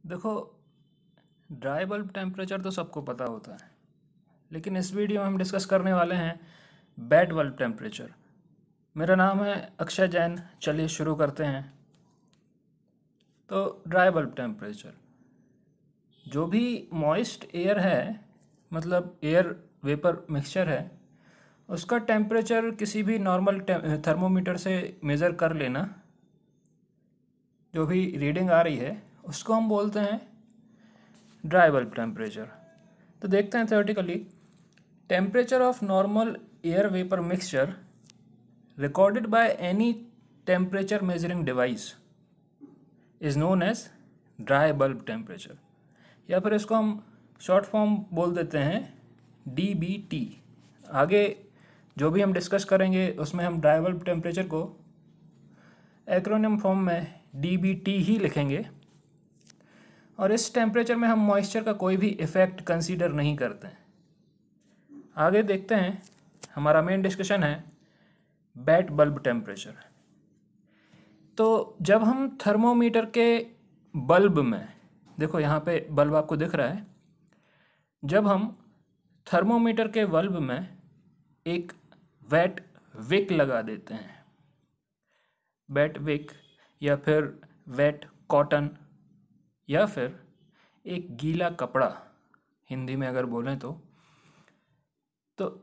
देखो, dry bulb temperature तो सबको पता होता है, लेकिन इस वीडियो में हम डिस्कस करने वाले हैं वेट बल्ब टेम्परेचर। मेरा नाम है अक्षय जैन। चलिए शुरू करते हैं। तो ड्राई बल्ब टेम्परेचर, जो भी मॉइस्ट एयर है, मतलब एयर वेपर मिक्सचर है, उसका टेम्परेचर किसी भी नॉर्मल थर्मोमीटर से मेज़र कर लेना। जो भी रीडिंग आ रही है उसको हम बोलते हैं ड्राई बल्ब टेम्परेचर। तो देखते हैं theoretically, temperature of normal air vapour mixture recorded by any temperature measuring device is known as dry bulb temperature, या फिर इसको हम शॉर्ट फॉर्म बोल देते हैं DBT। आगे जो भी हम डिस्कस करेंगे उसमें हम ड्राई बल्ब टेम्परेचर को एक्रोनिम फॉर्म में DBT ही लिखेंगे। और इस टेम्परेचर में हम मॉइस्चर का कोई भी इफ़ेक्ट कंसीडर नहीं करते हैं। आगे देखते हैं, हमारा मेन डिस्कशन है वेट बल्ब टेम्परेचर। तो जब हम थर्मोमीटर के बल्ब में, देखो यहाँ पे बल्ब आपको दिख रहा है, जब हम थर्मोमीटर के बल्ब में एक वेट विक लगा देते हैं, वेट विक या फिर वेट कॉटन या फिर एक गीला कपड़ा, हिंदी में अगर बोलें तो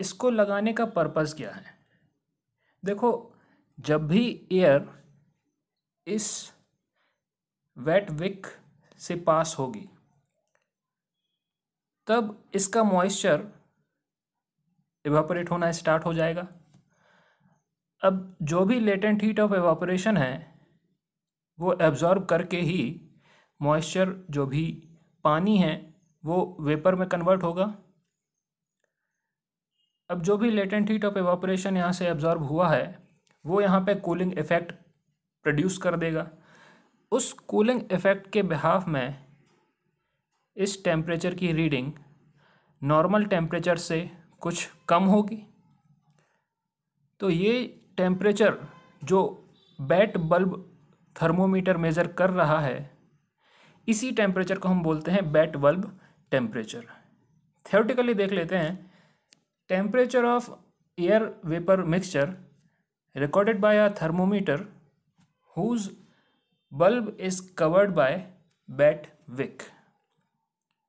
इसको लगाने का पर्पज़ क्या है? देखो, जब भी एयर इस वेट विक से पास होगी तब इसका मॉइस्चर इवापोरेट होना स्टार्ट हो जाएगा। अब जो भी लेटेंट हीट ऑफ इवापोरेशन है वो एब्जॉर्ब करके ही मॉइस्चर, जो भी पानी है, वो वेपर में कन्वर्ट होगा। अब जो भी लेटेंट हीट ऑफ इवापोरेशन यहाँ से एब्जॉर्ब हुआ है वो यहाँ पे कूलिंग इफ़ेक्ट प्रोड्यूस कर देगा। उस कूलिंग इफ़ेक्ट के बिहाफ में इस टेम्परेचर की रीडिंग नॉर्मल टेम्परेचर से कुछ कम होगी। तो ये टेम्परेचर जो वेट बल्ब थर्मोमीटर मेज़र कर रहा है, इसी टेम्परेचर को हम बोलते हैं वेट बल्ब टेम्परेचर। थ्योरेटिकली देख लेते हैं, temperature of air vapour mixture recorded by a thermometer whose bulb is covered by wet wick।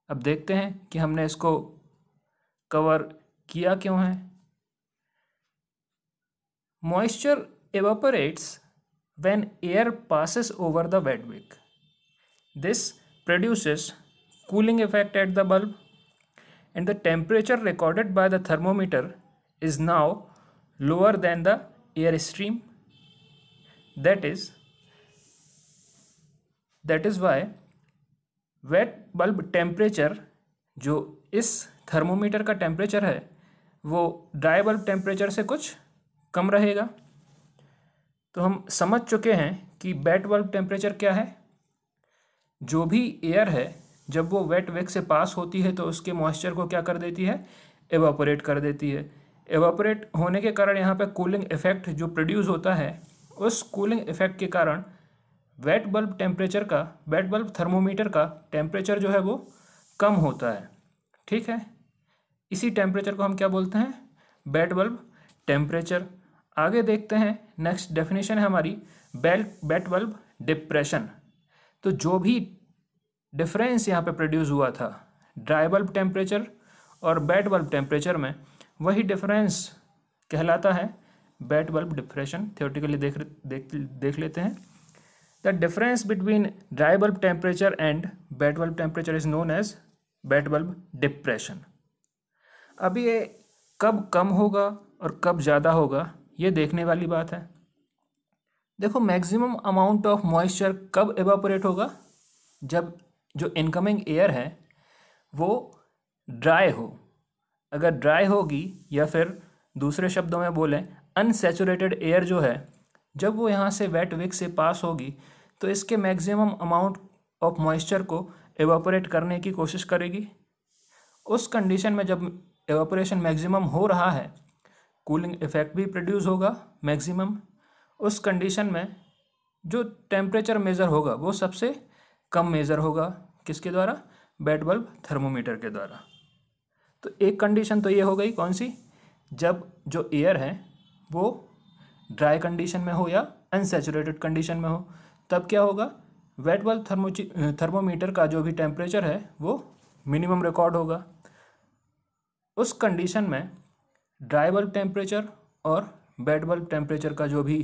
अब देखते हैं कि हमने इसको कवर किया क्यों है। Moisture evaporates when air passes over the wet wick. This produces cooling effect at the bulb, and the temperature recorded by the thermometer is now lower than the air stream. That is why wait bulb temperature, जो इस thermometer का temperature है, वो dry bulb temperature से कुछ कम रहेगा। तो हम समझ चुके हैं कि वेट बल्ब टेम्परेचर क्या है। जो भी एयर है जब वो वेट विक से पास होती है तो उसके मॉइस्चर को क्या कर देती है, एवापोरेट कर देती है। एवापोरेट होने के कारण यहाँ पे कूलिंग इफ़ेक्ट जो प्रोड्यूस होता है, उस कूलिंग इफ़ेक्ट के कारण वेट बल्ब टेम्परेचर का, वेट बल्ब थर्मोमीटर का टेम्परेचर जो है वो कम होता है। ठीक है, इसी टेम्परेचर को हम क्या बोलते हैं, वेट बल्ब टेम्परेचर। आगे देखते हैं, नेक्स्ट डेफिनेशन है हमारी वेट बल्ब डिप्रेशन। तो जो भी डिफरेंस यहाँ पे प्रोड्यूस हुआ था ड्राई बल्ब टेम्परेचर और वेट बल्ब टेम्परेचर में, वही डिफरेंस कहलाता है वेट बल्ब डिप्रेशन। थ्योरेटिकली देख लेते हैं। The difference between dry bulb temperature and wet bulb temperature is known as wet bulb depression. अब ये कब कम होगा और कब ज़्यादा होगा, ये देखने वाली बात है। देखो, मैक्सिमम अमाउंट ऑफ मॉइस्चर कब एवापोरेट होगा, जब जो इनकमिंग एयर है वो ड्राई हो। अगर ड्राई होगी, या फिर दूसरे शब्दों में बोलें अनसैचुरेटेड एयर जो है, जब वो यहाँ से वेट विक से पास होगी तो इसके मैक्सिमम अमाउंट ऑफ मॉइस्चर को एवापोरेट करने की कोशिश करेगी। उस कंडीशन में जब एवापोरेशन मैक्सिमम हो रहा है, कूलिंग इफ़ेक्ट भी प्रोड्यूस होगा मैक्सिमम। उस कंडीशन में जो टेम्परेचर मेज़र होगा वो सबसे कम मेज़र होगा। किसके द्वारा? वेट बल्ब थर्मोमीटर के द्वारा। तो एक कंडीशन तो ये हो गई, कौन सी? जब जो एयर है वो ड्राई कंडीशन में हो या अनसैचुरेटेड कंडीशन में हो, तब क्या होगा? वेट बल्ब थर्मोमीटर का जो भी टेम्परेचर है वो मिनिमम रिकॉर्ड होगा। उस कंडीशन में ड्राई बल्ब टेम्परेचर और वेट बल्ब टेम्परेचर का जो भी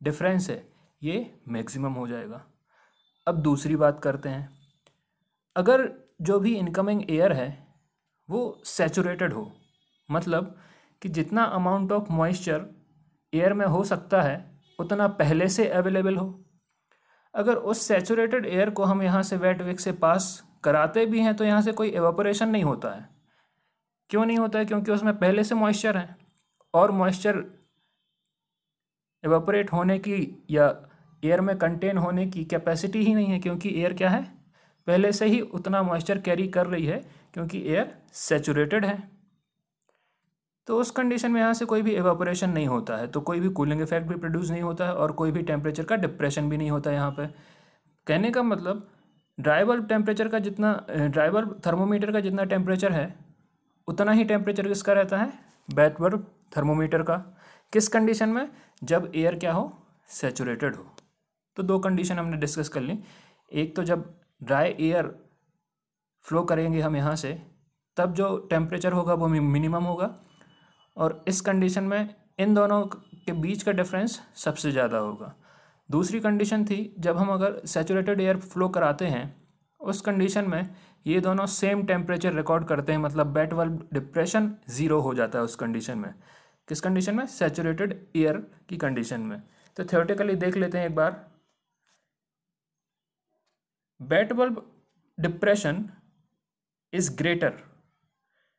डिफरेंस है ये मैक्सिमम हो जाएगा। अब दूसरी बात करते हैं, अगर जो भी इनकमिंग एयर है वो सैचुरेटेड हो, मतलब कि जितना अमाउंट ऑफ मॉइस्चर एयर में हो सकता है उतना पहले से अवेलेबल हो। अगर उस सैचुरेटेड एयर को हम यहाँ से वेट विक से पास कराते भी हैं तो यहाँ से कोई एवापोरेशन नहीं होता है। क्यों नहीं होता है? क्योंकि उसमें पहले से मॉइस्चर है, और मॉइस्चर एवापोरेट होने की या एयर में कंटेन होने की कैपेसिटी ही नहीं है, क्योंकि एयर क्या है? पहले से ही उतना मॉइस्चर कैरी कर रही है, क्योंकि एयर सैचुरेटेड है। तो उस कंडीशन में यहाँ से कोई भी एवापोरेशन नहीं होता है, तो कोई भी कूलिंग इफेक्ट भी प्रोड्यूस नहीं होता है और कोई भी टेम्परेचर का डिप्रेशन भी नहीं होता है। यहाँ पे कहने का मतलब ड्राई बल्ब थर्मोमीटर का जितना टेम्परेचर है उतना ही टेम्परेचर किसका रहता है? वेट बल्ब थर्मोमीटर का। किस कंडीशन में? जब एयर क्या हो? सैचुरेटेड हो। तो दो कंडीशन हमने डिस्कस कर ली। एक तो जब ड्राई एयर फ्लो करेंगे हम यहाँ से, तब जो टेम्परेचर होगा वो मिनिमम होगा, और इस कंडीशन में इन दोनों के बीच का डिफरेंस सबसे ज़्यादा होगा। दूसरी कंडीशन थी जब हम अगर सैचुरेटेड एयर फ्लो कराते हैं, उस कंडीशन में ये दोनों सेम टेम्परेचर रिकॉर्ड करते हैं, मतलब वेट बल्ब डिप्रेशन ज़ीरो हो जाता है उस कंडीशन में। किस कंडीशन में? सैचुरेटेड एयर की कंडीशन में। तो थ्योरेटिकली देख लेते हैं एक बार। Wet bulb depression is greater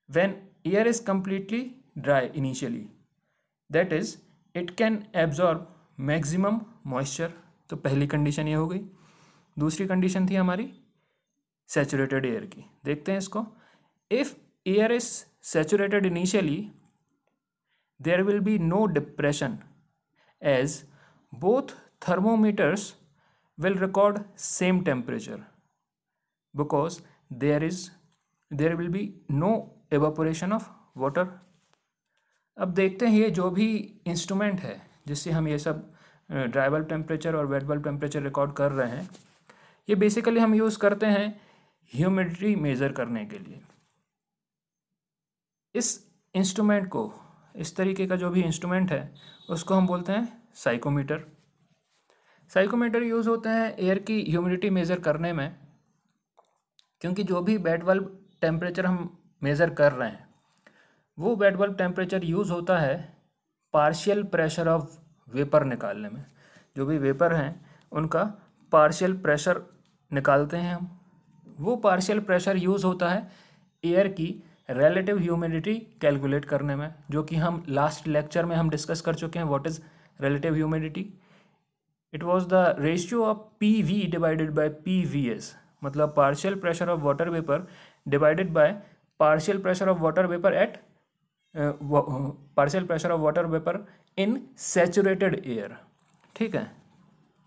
when air is completely dry initially, that is it can absorb maximum moisture. तो पहली कंडीशन ये हो गई। दूसरी कंडीशन थी हमारी सैचुरेटेड एयर की। देखते हैं इसको। If air is saturated initially there will be no depression as both thermometers will record same temperature because there will be no evaporation of water। अब देखते हैं ये जो भी इंस्ट्रूमेंट है जिससे हम ये सब ड्राई बल्ब टेम्परेचर और वेट बल्ब टेम्परेचर रिकॉर्ड कर रहे हैं, ये बेसिकली हम यूज़ करते हैं ह्यूमिडिटी मेज़र करने के लिए। इस इंस्ट्रूमेंट को, इस तरीके का जो भी इंस्ट्रूमेंट है उसको हम बोलते हैं साइकोमीटर। साइकोमीटर यूज़ होते हैं एयर की ह्यूमिडिटी मेज़र करने में, क्योंकि जो भी वेट बल्ब टेम्परेचर हम मेज़र कर रहे हैं वो वेट बल्ब टेम्परेचर यूज़ होता है पार्शियल प्रेशर ऑफ वेपर निकालने में। जो भी वेपर हैं उनका पार्शियल प्रेशर निकालते हैं हम। वो पार्शियल प्रेशर यूज़ होता है एयर की रिलेटिव ह्यूमिडिटी कैलकुलेट करने में, जो कि हम लास्ट लेक्चर में हम डिस्कस कर चुके हैं। What is relative humidity? It was the ratio of PV divided by PVS, मतलब partial pressure of water vapour divided by partial pressure of water vapour eight partial pressure of water vapour in saturated air. ठीक है,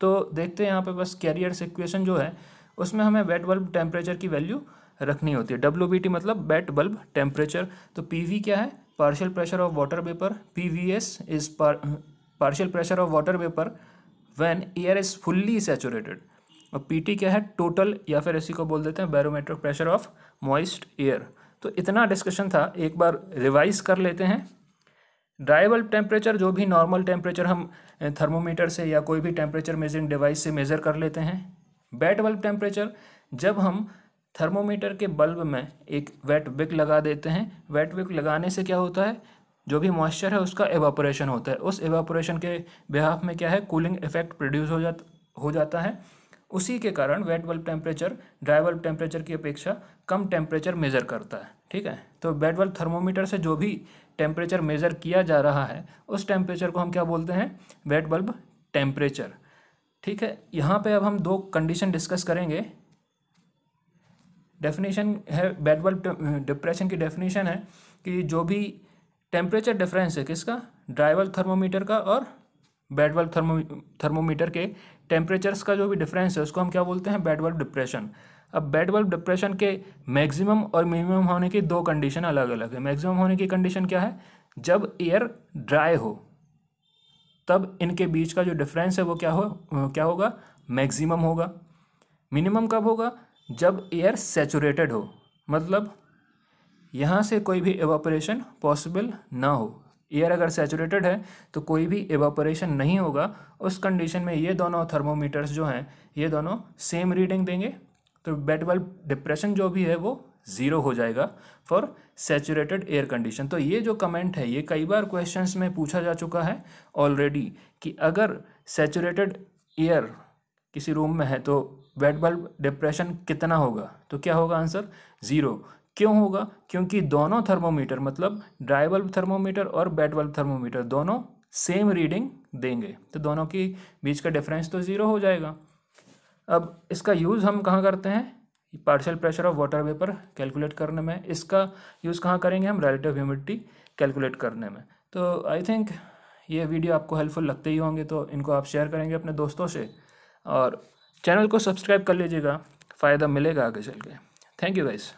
तो देखते हैं यहाँ पे बस carriers equation जो है उसमें हमें वेट बल्ब टेम्परेचर की वैल्यू रखनी होती है। WBT मतलब वेट बल्ब टेम्परेचर। तो PV क्या है? Partial pressure of water vapour. PVS is partial pressure of water vapour when air is fully saturated. और PT क्या है? टोटल, या फिर इसी को बोल देते हैं barometric pressure of moist air. तो इतना डिस्कशन था, एक बार रिवाइज कर लेते हैं। ड्राई बल्ब टेम्परेचर जो भी नॉर्मल टेम्परेचर हम थर्मोमीटर से या कोई भी टेम्परेचर मेजरिंग डिवाइस से मेज़र कर लेते हैं। वेट बल्ब टेम्परेचर जब हम थर्मोमीटर के बल्ब में एक वेट विक लगा देते हैं। वेट विक लगाने से क्या होता है? जो भी मॉइस्चर है उसका एवापोरेशन होता है। उस एवापोरेशन के बिहाफ में क्या है? कूलिंग इफेक्ट प्रोड्यूस हो जाता है। उसी के कारण wait bulb temperature dry bulb temperature की अपेक्षा कम टेम्परेचर मेज़र करता है। ठीक है, तो वेट बल्ब थर्मोमीटर से जो भी टेम्परेचर मेज़र किया जा रहा है उस टेम्परेचर को हम क्या बोलते हैं? Wait bulb temperature. ठीक है, यहाँ पे अब हम दो कंडीशन डिस्कस करेंगे। डेफिनेशन है वेट बल्ब डिप्रेशन की डेफिनेशन है कि जो भी टेम्परेचर डिफरेंस है किसका? ड्राई बल्ब थर्मोमीटर का और वेट बल्ब थर्मोमीटर के टेम्परेचर्स का जो भी डिफरेंस है उसको हम क्या बोलते हैं, बेड बल्ब डिप्रेशन। अब बेड बल्ब डिप्रेशन के मैक्सिमम और मिनिमम होने की दो कंडीशन अलग अलग है। मैक्सिमम होने की कंडीशन क्या है, जब एयर ड्राई हो तब इनके बीच का जो डिफरेंस है वो क्या होगा, मैक्सिमम होगा। मिनिमम कब होगा, जब एयर सैचुरेटेड हो, मतलब यहाँ से कोई भी एवापोरेशन पॉसिबल ना हो। एयर अगर सैचुरेटेड है तो कोई भी एवापोरेशन नहीं होगा। उस कंडीशन में ये दोनों थर्मोमीटर्स जो हैं ये दोनों सेम रीडिंग देंगे, तो बेड बल्ब डिप्रेशन जो भी है वो ज़ीरो हो जाएगा फॉर सैचुरेटेड एयर कंडीशन। तो ये जो कमेंट है ये कई बार क्वेश्चंस में पूछा जा चुका है ऑलरेडी कि अगर सैचुरेटेड एयर किसी रूम में है तो बेड बल्ब डिप्रेशन कितना होगा, तो क्या होगा आंसर, ज़ीरो। क्यों होगा, क्योंकि दोनों थर्मोमीटर मतलब ड्राई बल्ब थर्मोमीटर और बेड बल्ब थर्मोमीटर दोनों सेम रीडिंग देंगे, तो दोनों के बीच का डिफरेंस तो ज़ीरो हो जाएगा। अब इसका यूज़ हम कहाँ करते हैं, partial pressure of water vapour calculate करने में। इसका यूज़ कहाँ करेंगे हम, रिलेटिव ह्यूमिडिटी कैलकुलेट करने में। तो आई थिंक ये वीडियो आपको हेल्पफुल लगते ही होंगे, तो इनको आप शेयर करेंगे अपने दोस्तों से और चैनल को सब्सक्राइब कर लीजिएगा, फ़ायदा मिलेगा आगे चल के। Thank you guys.